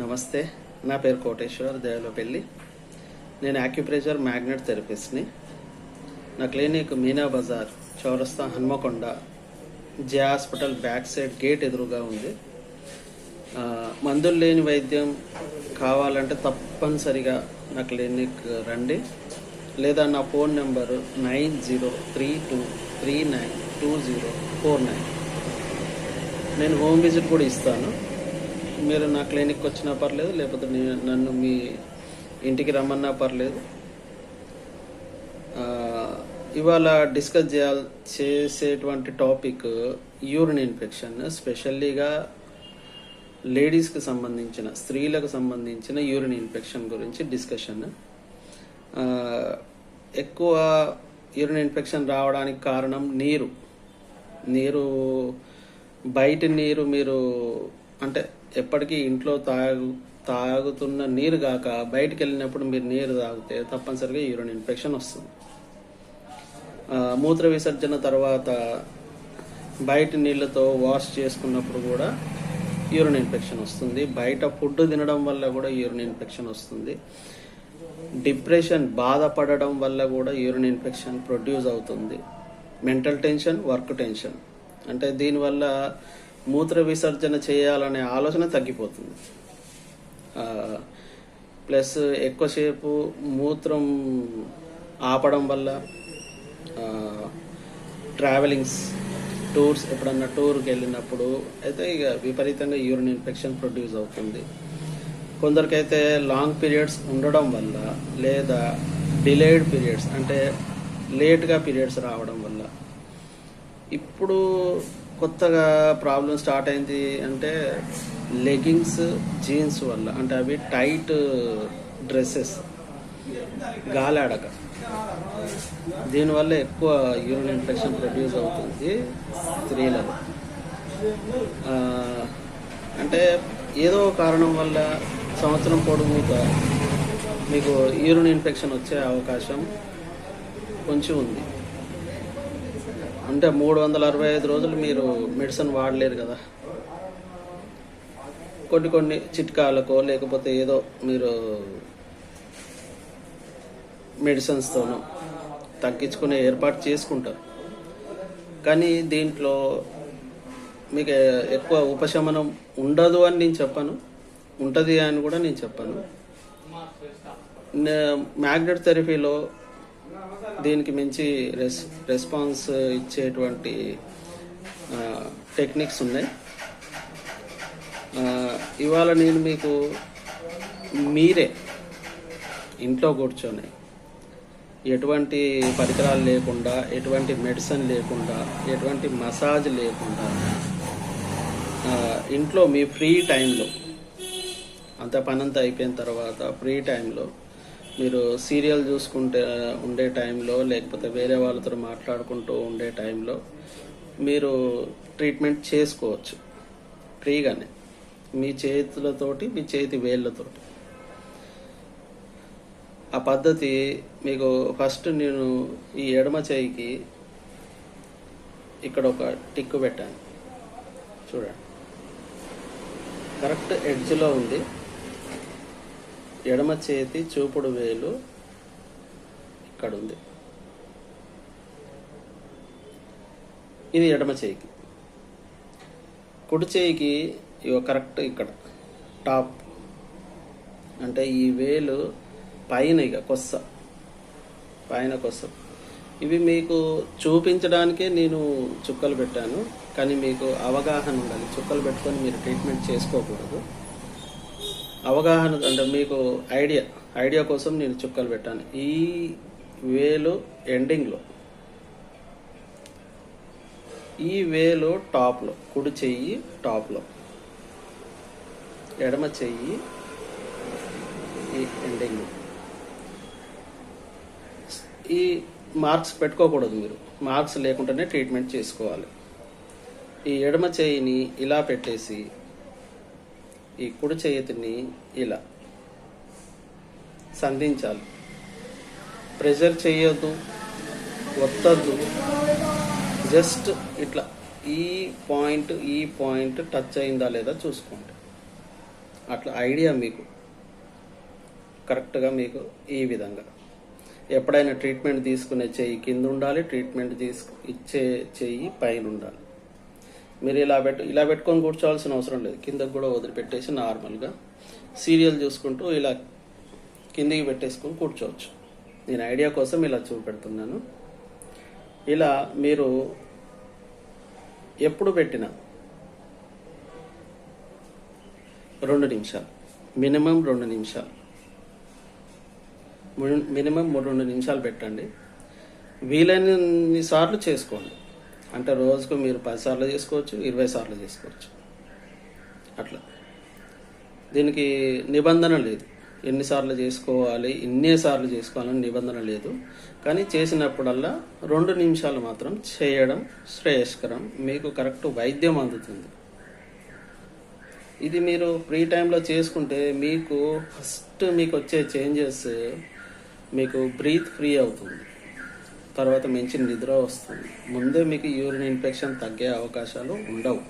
నమస్తే, నా పేరు కోటేశ్వర్ దేవలపల్లి. నేను యాక్యుప్రెషర్ మ్యాగ్నెట్ థెరపిస్ట్ని. నా క్లినిక్ మీనా బజార్ చౌరస్తా హన్మకొండ జే హాస్పిటల్ బ్యాక్ సైడ్ గేట్ ఎదురుగా ఉంది. మందులు లేని వైద్యం కావాలంటే తప్పనిసరిగా నా క్లినిక్ రండి, లేదా నా ఫోన్ నెంబరు 9032392049. నేను హోమ్ విజిట్ కూడా ఇస్తాను. మీరు నా క్లినిక్ వచ్చినా పర్లేదు, లేకపోతే నన్ను మీ ఇంటికి రమ్మన్నా పర్లేదు. ఇవాళ డిస్కస్ చేసేటువంటి టాపిక్ యూరిన్ ఇన్ఫెక్షన్, స్పెషల్లీగా లేడీస్కి సంబంధించిన, స్త్రీలకు సంబంధించిన యూరిన్ ఇన్ఫెక్షన్ గురించి డిస్కషన్. ఎక్కువ యూరిన్ ఇన్ఫెక్షన్ రావడానికి కారణం నీరు బయట నీరు మీరు అంటే ఎప్పటికీ ఇంట్లో తాగుతున్న నీరు కాక బయటికి వెళ్ళినప్పుడు మీరు నీరు తాగితే తప్పనిసరిగా యూరిన్ ఇన్ఫెక్షన్ వస్తుంది. మూత్ర విసర్జన తర్వాత బయట నీళ్ళతో వాష్ చేసుకున్నప్పుడు కూడా యూరిన్ ఇన్ఫెక్షన్ వస్తుంది. బయట ఫుడ్ తినడం వల్ల కూడా యూరిన్ ఇన్ఫెక్షన్ వస్తుంది. డిప్రెషన్, బాధపడడం వల్ల కూడా యూరిన్ ఇన్ఫెక్షన్ ప్రొడ్యూస్ అవుతుంది. మెంటల్ టెన్షన్, వర్క్ టెన్షన్, అంటే దీనివల్ల మూత్ర విసర్జన చేయాలనే ఆలోచన తగ్గిపోతుంది. ప్లస్ ఎక్కువసేపు మూత్రం ఆపడం వల్ల, ట్రావెలింగ్స్, టూర్స్, ఎప్పుడన్నా టూర్కి వెళ్ళినప్పుడు అయితే ఇక విపరీతంగా యూరిన్ ఇన్ఫెక్షన్ ప్రొడ్యూస్ అవుతుంది. కొందరికైతే లాంగ్ పీరియడ్స్ ఉండడం వల్ల, లేదా డిలేడ్ పీరియడ్స్ అంటే లేట్గా పీరియడ్స్ రావడం వల్ల. ఇప్పుడు కొత్తగా ప్రాబ్లం స్టార్ట్ అయింది అంటే లెగ్గింగ్స్, జీన్స్ వల్ల, అంటే అవి టైట్ డ్రెస్సెస్, గాలాడక, దీనివల్ల ఎక్కువ యూరిన్ ఇన్ఫెక్షన్ ప్రొడ్యూస్ అవుతుంది స్త్రీలలో. అంటే ఏదో కారణం వల్ల సంవత్సరం పొడుగుగా మీకు యూరిన్ ఇన్ఫెక్షన్ వచ్చే అవకాశం కొంచెం ఉంది. అంటే 365 రోజులు మీరు మెడిసిన్ వాడలేరు కదా. కొన్ని చిట్కాలకో లేకపోతే ఏదో మీరు మెడిసిన్స్తోనో తగ్గించుకునే ఏర్పాటు చేసుకుంటారు. కానీ దీంట్లో మీకు ఎక్కువ ఉపశమనం ఉండదు అని నేను చెప్పను, ఉంటుంది అని కూడా నేను చెప్పను. మ్యాగ్నెట్ థెరపీలో దీనికి మించి రెస్పాన్స్ ఇచ్చేటువంటి టెక్నిక్స్ ఉన్నాయి. ఇవాళ నేను మీకు మీరే ఇంట్లో కూర్చొని, ఎటువంటి పరికరాలు లేకుండా, ఎటువంటి మెడిసిన్ లేకుండా, ఎటువంటి మసాజ్ లేకుండా, ఇంట్లో మీ ఫ్రీ టైంలో, అంత పనంతా అయిపోయిన తర్వాత ఫ్రీ టైంలో మీరు సీరియల్ చూసుకుంటే ఉండే టైంలో, లేకపోతే వేరే వాళ్ళతో మాట్లాడుకుంటూ ఉండే టైంలో మీరు ట్రీట్మెంట్ చేసుకోవచ్చు ఫ్రీగానే, మీ చేతులతోటి, మీ చేతి వేళ్ళతోటి. ఆ పద్ధతి మీకు ఫస్ట్ నేను ఈ ఎడమ చేయికి ఇక్కడ ఒక టిక్కు పెట్టాను, చూడండి, కరెక్ట్ ఎడ్జ్లో ఉంది. ఎడమ చేతి చూపుడు వేలు ఇక్కడ ఉంది. ఇది ఎడమ చేయికి. కుడి చేయికి ఇగో కరెక్ట్ ఇక్కడ టాప్, అంటే ఈ వేలు పైన, ఇక పైన కొస్స. ఇవి మీకు చూపించడానికే నేను చుక్కలు పెట్టాను, కానీ మీకు అవగాహన ఉండాలి. చుక్కలు పెట్టుకొని మీరు ట్రీట్మెంట్ చేసుకోకూడదు. అవగాహన అంటే మీకు ఐడియా కోసం నేను చుక్కలు పెట్టాను. ఈ వేలు ఎండింగ్లో, ఈ వేలు టాప్లో, కుడి చెయ్యి టాప్లో, ఎడమ చెయ్యి ఈ ఎండింగ్లో. ఈ మార్క్స్ పెట్టుకోకూడదు, మీరు మార్క్స్ లేకుండానే ట్రీట్మెంట్ చేసుకోవాలి. ఈ ఎడమ చెయ్యిని ఇలా పెట్టేసి ఈ కుడి చేతిని ఇలా సంధించాలి. ప్రెషర్ చేయొద్దు, ఒత్తద్దు, జస్ట్ ఇట్లా ఈ పాయింట్ టచ్ అయిందా లేదా చూసుకోండి. అట్లా ఐడియా మీకు కరెక్ట్గా మీకు ఈ విధంగా ఎప్పుడైనా ట్రీట్మెంట్ తీసుకునే చెయ్యి కింద ఉండాలి, ట్రీట్మెంట్ ఇచ్చే చెయ్యి పైన ఉండాలి. మీరు ఇలా పెట్టుకొని కూర్చోవాల్సిన అవసరం లేదు. కిందకు కూడా వదిలిపెట్టేసి నార్మల్గా సీరియల్ చూసుకుంటూ ఇలా కిందికి పెట్టేసుకొని కూర్చోవచ్చు. నేను ఐడియా కోసం ఇలా చూపెడుతున్నాను. ఇలా మీరు ఎప్పుడు పెట్టినా 2 నిమిషాలు, మినిమం 2 నిమిషాలు, మినిమం 2 నిమిషాలు పెట్టండి. వీలైనన్ని సార్లు చేసుకోండి. అంటే రోజుకు మీరు 10 సార్లు చేసుకోవచ్చు, 20 సార్లు చేసుకోవచ్చు. అట్లా దీనికి నిబంధన లేదు, ఎన్నిసార్లు చేసుకోవాలి, ఇన్నిసార్లు చేసుకోవాలని నిబంధన లేదు. కానీ చేసినప్పుడల్లా 2 నిమిషాలు మాత్రం చేయడం శ్రేయస్కరం. మీకు కరెక్ట్ వైద్యం అందుతుంది. ఇది మీరు ఫ్రీ టైంలో చేసుకుంటే మీకు ఫస్ట్ మీకు వచ్చే చేంజెస్, మీకు బ్రీత్ ఫ్రీ అవుతుంది, తర్వాత మంచి నిద్ర వస్తుంది. ముందే మీకు యూరిన్ ఇన్ఫెక్షన్ తగ్గే అవకాశాలు ఉండవు.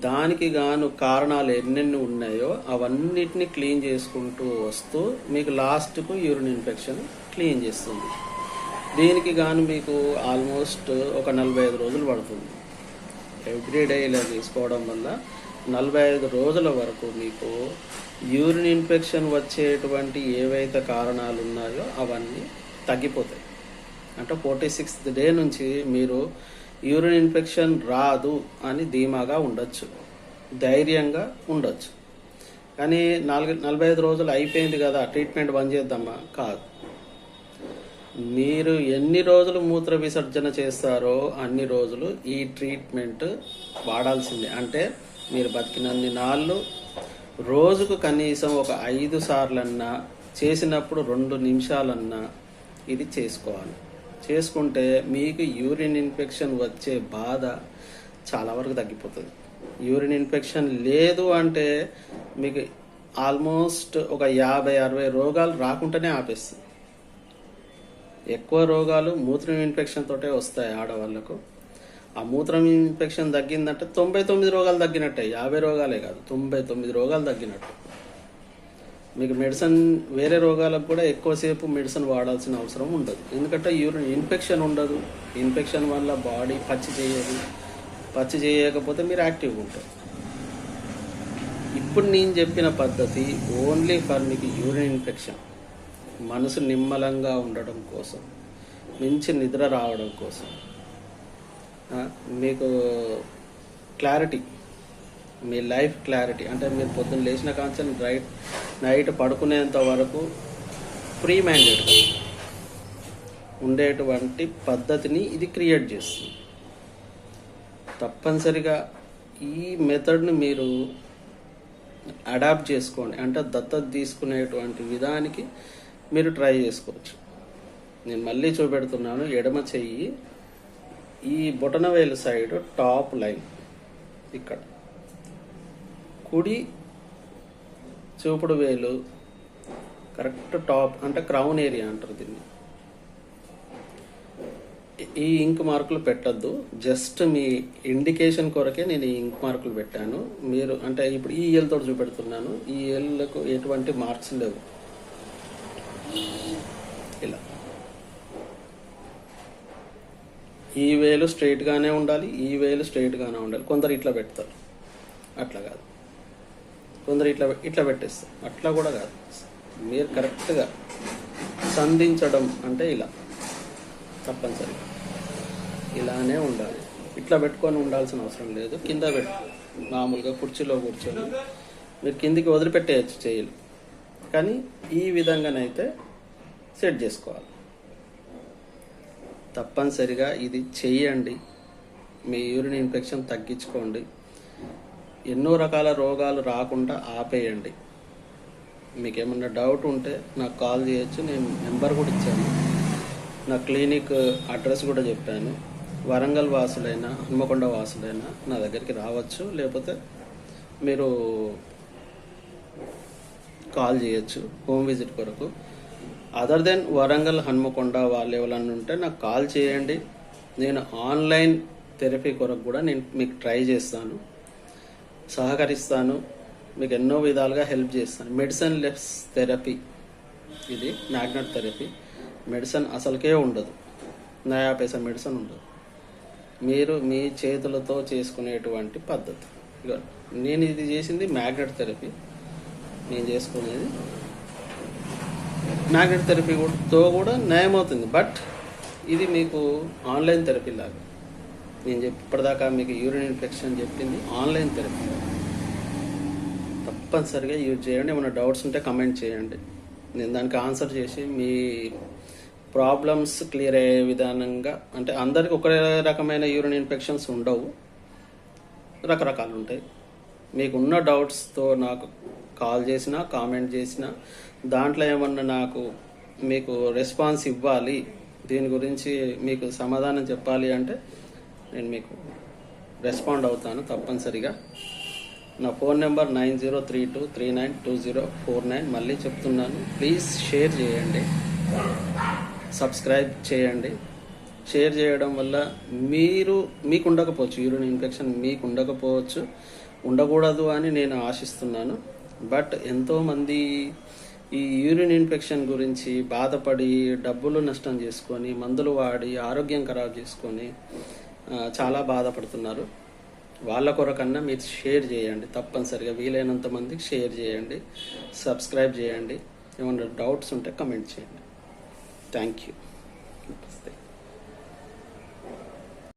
దానికి గాను కారణాలు ఎన్నెన్ని ఉన్నాయో అవన్నిటిని క్లీన్ చేసుకుంటూ వస్తూ మీకు లాస్ట్కు యూరిన్ ఇన్ఫెక్షన్ క్లీన్ చేస్తుంది. దీనికి గాను మీకు ఆల్మోస్ట్ ఒక 45 రోజులు పడుతుంది. ఎవ్రీడే ఇలా చేసుకోవడం వల్ల 45 రోజుల వరకు మీకు యూరిన్ ఇన్ఫెక్షన్ వచ్చేటువంటి ఏవైతే కారణాలు ఉన్నాయో అవన్నీ తగ్గిపోతాయి. అంటే 46th డే నుంచి మీరు యూరిన్ ఇన్ఫెక్షన్ రాదు అని ధీమాగా ఉండొచ్చు, ధైర్యంగా ఉండొచ్చు. కానీ 45 రోజులు అయిపోయింది కదా, ట్రీట్మెంట్ బంద్ చేద్దామా? కాదు. మీరు ఎన్ని రోజులు మూత్ర విసర్జన చేస్తారో అన్ని రోజులు ఈ ట్రీట్మెంట్ వాడాల్సిందే. అంటే మీరు బతికినన్ని నాళ్ళు రోజుకు కనీసం ఒక 5 సార్లన్నా, చేసినప్పుడు 2 నిమిషాలన్నా ఇది చేసుకోవాలి. చేసుకుంటే మీకు యూరిన్ ఇన్ఫెక్షన్ వచ్చే బాధ చాలా వరకు తగ్గిపోతుంది. యూరిన్ ఇన్ఫెక్షన్ లేదు అంటే మీకు ఆల్మోస్ట్ ఒక 50-60 రోగాలు రాకుండానే ఆపేస్తుంది. ఎక్కువ రోగాలు మూత్రం ఇన్ఫెక్షన్ తోటే వస్తాయి ఆడవాళ్లకు. ఆ మూత్రం ఇన్ఫెక్షన్ తగ్గిందంటే 99 రోగాలు తగ్గినట్టే, 50 రోగాలే కాదు, 99 రోగాలు తగ్గినట్టు. మీకు మెడిసిన్ వేరే రోగాలకు కూడా ఎక్కువసేపు మెడిసిన్ వాడాల్సిన అవసరం ఉండదు. ఎందుకంటే యూరిన్ ఇన్ఫెక్షన్ ఉండదు. ఇన్ఫెక్షన్ వల్ల బాడీ పచ్చి చేయదు. పచ్చి చేయకపోతే మీరు యాక్టివ్గా ఉంటారు. ఇప్పుడు నేను చెప్పిన పద్ధతి ఓన్లీ ఫర్ మీకు యూరిన్ ఇన్ఫెక్షన్, మనసు నిమ్మలంగా ఉండడం కోసం, మంచి నిద్ర రావడం కోసం, మీకు క్లారిటీ, మీ లైఫ్ క్లారిటీ. అంటే మీరు పొద్దున్న లేచిన కాంచెల్ నైట్ పడుకునేంత వరకు ఫ్రీ మైండెడ్గా ఉండేటువంటి పద్ధతిని ఇది క్రియేట్ చేస్తుంది. తప్పనిసరిగా ఈ మెథడ్ని మీరు అడాప్ట్ చేసుకోండి. అంటే దత్తత తీసుకునేటువంటి విధానికి మీరు ట్రై చేసుకోవచ్చు. నేను మళ్ళీ చూపెడుతున్నాను. ఎడమ చెయ్యి ఈ బొటనవేలు సైడ్ టాప్ లైన్ ఇక్కడ, కుడి చూపుడు వేలు కరెక్ట్ టాప్, అంటే క్రౌన్ ఏరియా అంటారు దీన్ని. ఈ ఇంక్ మార్కులు పెట్టద్దు, జస్ట్ మీ ఇండికేషన్ కొరకే నేను ఈ ఇంక్ మార్కులు పెట్టాను. మీరు అంటే ఇప్పుడు ఈ ఏళ్ళతో చూపెడుతున్నాను, ఈ ఏళ్ళకు ఎటువంటి మార్క్స్ లేవు. ఇలా ఈ వేలు స్ట్రైట్గానే ఉండాలి, ఈ వేలు స్ట్రైట్గానే ఉండాలి. కొందరు ఇట్లా పెడతారు, అట్లా కాదు. కొందరు ఇట్లా పెట్టేస్తారు, అట్లా కూడా కాదు. మీరు కరెక్ట్గా సంధించడం అంటే ఇలా తప్పనిసరిగా ఇలానే ఉండాలి. ఇట్లా పెట్టుకొని ఉండాల్సిన అవసరం లేదు. కింద మామూలుగా కుర్చీలో కూర్చొని మీరు కిందికి వదిలిపెట్టేయచ్చు చేయలు, కానీ ఈ విధంగానైతే సెట్ చేసుకోవాలి. తప్పనిసరిగా ఇది చెయ్యండి. మీ యూరిన్ ఇన్ఫెక్షన్ తగ్గించుకోండి. ఎన్నో రకాల రోగాలు రాకుండా ఆపేయండి. మీకు ఏమన్నా డౌట్ ఉంటే నాకు కాల్ చేయొచ్చు. నేను నెంబర్ కూడా ఇచ్చాను, నా క్లినిక్ అడ్రస్ కూడా చెప్పాను. వరంగల్ వాసులైనా హన్మకొండ వాసులైనా నా దగ్గరికి రావచ్చు, లేకపోతే మీరు కాల్ చేయొచ్చు హోమ్ విజిట్ కొరకు. అదర్ దెన్ వరంగల్ హన్మకొండ వాళ్ళు ఎవరన్నా ఉంటే నాకు కాల్ చేయండి. నేను ఆన్లైన్ థెరపీ కొరకు కూడా నేను మీకు ట్రై చేస్తాను, సహకరిస్తాను. మీకు ఎన్నో విధాలుగా హెల్ప్ చేస్తాను. మెడిసిన్ లెస్ థెరపీ ఇది, మ్యాగ్నెట్ థెరపీ. మెడిసిన్ అసలుకే ఉండదు, నయా పైసా మెడిసిన్ ఉండదు. మీరు మీ చేతులతో చేసుకునేటువంటి పద్ధతి. ఇక నేను ఇది చేసింది మ్యాగ్నెట్ థెరపీ. నేను చేసుకునేది మ్యాగ్నెట్ థెరపీతో కూడా నయమవుతుంది. బట్ ఇది మీకు ఆన్లైన్ థెరపీ లాగా. నేను ఇప్పటిదాకా మీకు యూరిన్ ఇన్ఫెక్షన్ చెప్పింది ఆన్లైన్ థెరపీ. తప్పనిసరిగా యూజ్ చేయండి. ఏమైనా డౌట్స్ ఉంటే కమెంట్ చేయండి, నేను దానికి ఆన్సర్ చేసి మీ ప్రాబ్లమ్స్ క్లియర్ అయ్యే విధానంగా. అంటే అందరికి ఒక రకమైన యూరిన్ ఇన్ఫెక్షన్స్ ఉండవు, రకరకాలు ఉంటాయి. మీకున్న డౌట్స్తో నాకు కాల్ చేసినా కామెంట్ చేసినా దాంట్లో ఏమన్నా మీకు రెస్పాన్స్ ఇవ్వాలి, దీని గురించి మీకు సమాధానం చెప్పాలి అంటే నేను మీకు రెస్పాండ్ అవుతాను తప్పనిసరిగా. నా ఫోన్ నెంబర్ 9032392049. మళ్ళీ చెప్తున్నాను, ప్లీజ్ షేర్ చేయండి, సబ్స్క్రైబ్ చేయండి. షేర్ చేయడం వల్ల మీకు ఉండకపోవచ్చు, యూరిన్ ఇన్ఫెక్షన్ మీకు ఉండకపోవచ్చు, ఉండకూడదు అని నేను ఆశిస్తున్నాను. బట్ ఎంతోమంది ఈ యూరిన్ ఇన్ఫెక్షన్ గురించి బాధపడి డబ్బులు నష్టం చేసుకొని మందులు వాడి ఆరోగ్యం ఖరాబ్ చేసుకొని చాలా బాధపడుతున్నారు. వాళ్ళ కొరకన్నా మీరు షేర్ చేయండి, తప్పనిసరిగా వీలైనంత మందికి షేర్ చేయండి, సబ్స్క్రైబ్ చేయండి. ఏమన్నా డౌట్స్ ఉంటే కమెంట్ చేయండి. Thank you. నమస్తే.